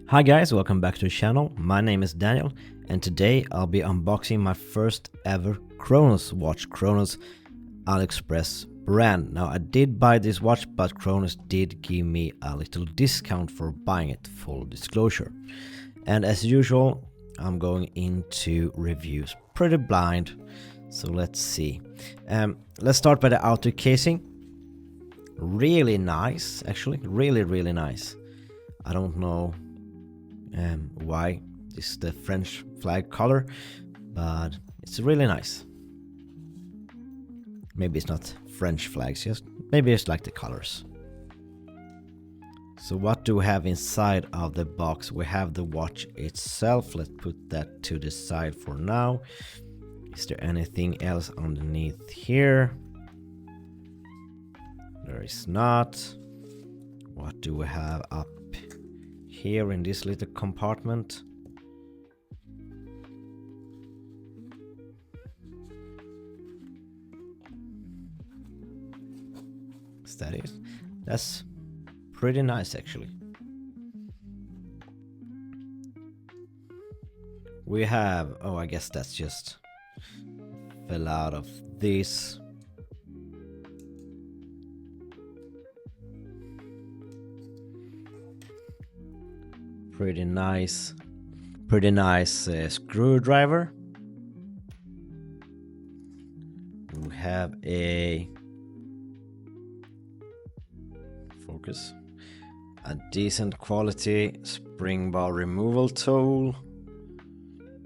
Hi guys, welcome back to the channel. My name is Daniel and today I'll be unboxing my first ever Cronos watch, Cronos AliExpress brand. Now I did buy this watch, but Cronos did give me a little discount for buying it, full disclosure. And as usual, I'm going into reviews pretty blind, so let's see. Let's start by the outer casing. Really nice, actually, really nice. I don't know why this is the French flag color, but it's really nice. Maybe it's not French flags, just maybe it's like the colors. So what do we have inside of the box? We have the watch itself. Let's put that to the side for now. Is there anything else underneath here? There is not. What do we have up here in this little compartment? Is that it? That's pretty nice actually. We have, oh, I guess that's just fell out of this. Pretty nice screwdriver. We have a decent quality spring bar removal tool,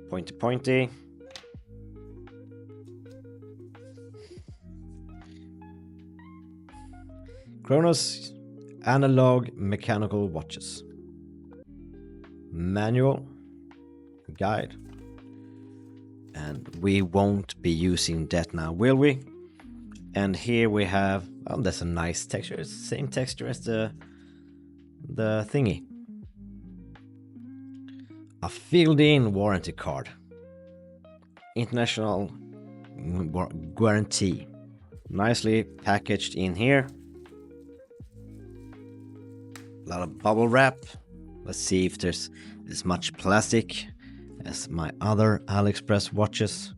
pointy. Cronos analog mechanical watches. Manual guide, and we won't be using that now, will we? And here we have, oh, that's a nice texture. It's the same texture as the thingy. A filled-in warranty card, international guarantee, nicely packaged in here. A lot of bubble wrap. Let's see if there's as much plastic as my other AliExpress watches.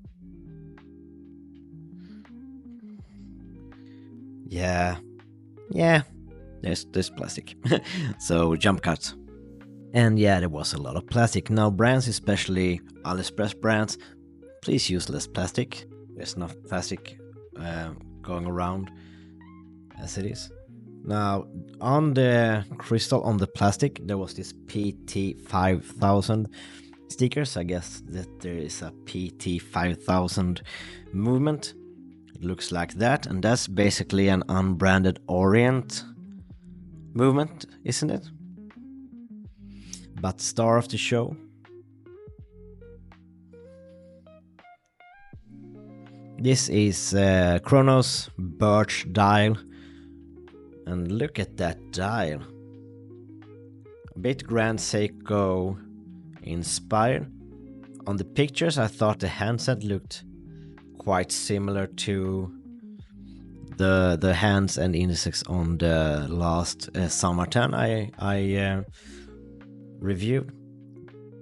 Yeah, there's plastic. So jump cut. And yeah, there was a lot of plastic. Now brands, especially AliExpress brands, please use less plastic. There's enough plastic going around as it is. Now, on the crystal, on the plastic, there was this PT5000 stickers. I guess that there is a PT5000 movement. It looks like that, and that's basically an unbranded Orient movement, isn't it? But star of the show. This is Cronos birch dial. And look at that dial. A bit Grand Seiko inspired. On the pictures I thought the handset looked quite similar to the hands and indexes on the last Summerton I reviewed.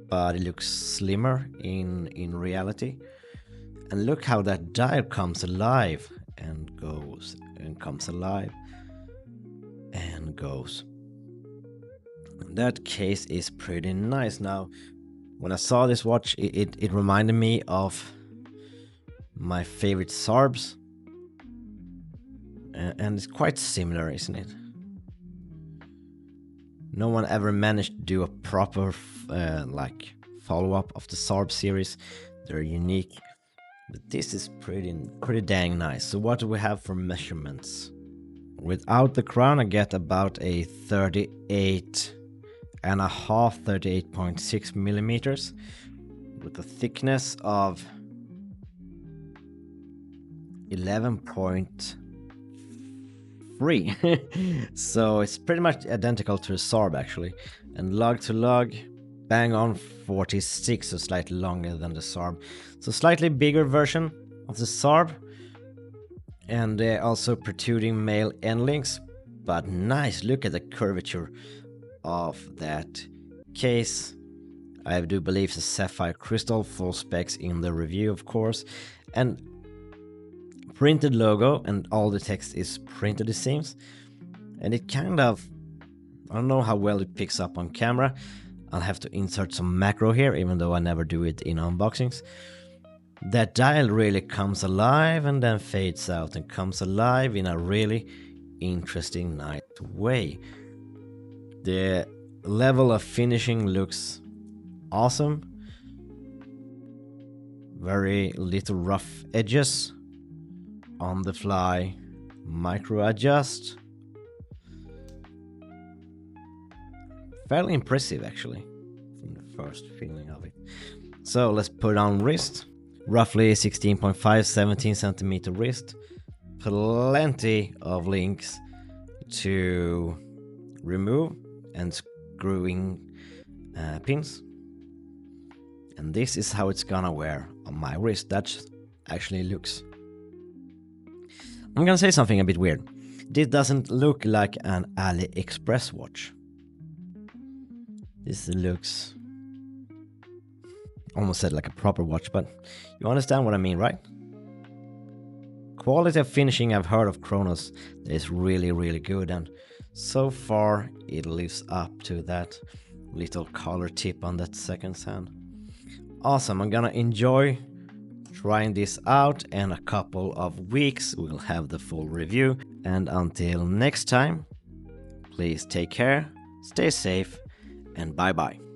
But it looks slimmer in reality. And look how that dial comes alive and goes and comes alive and goes. That case is pretty nice. Now, when I saw this watch, it reminded me of my favorite Sarbs, and it's quite similar, isn't it? No one ever managed to do a proper like follow-up of the Sarb series. They're unique, but this is pretty dang nice. So what do we have for measurements? Without the crown, I get about a 38.6 millimeters, with a thickness of 11.3. So it's pretty much identical to the Sarb actually. And lug to lug, bang on 46, so slightly longer than the Sarb. So slightly bigger version of the Sarb. And also protruding male end links, but nice. Look at the curvature of that case, I do believe it's a sapphire crystal, full specs in the review of course, and printed logo, and all the text is printed it seems. And it kind of, I don't know how well it picks up on camera. I'll have to insert some macro here, even though I never do it in unboxings. That dial really comes alive and then fades out and comes alive in a really interesting, nice way. The level of finishing looks awesome. Very little rough edges. On the fly, micro adjust. Fairly impressive actually, from the first feeling of it. So let's put on wrist. Roughly 16.5, 17 centimeter wrist. Plenty of links to remove and screwing pins. And this is how it's gonna wear on my wrist. That actually looks... I'm gonna say something a bit weird. This doesn't look like an AliExpress watch. This looks... almost said like a proper watch, but you understand what I mean, right? Quality of finishing I've heard of Cronos is really, really good, and so far it lives up to that little collar tip on that second hand. Awesome, I'm gonna enjoy trying this out, and a couple of weeks we'll have the full review. And until next time, please take care, stay safe, and bye bye.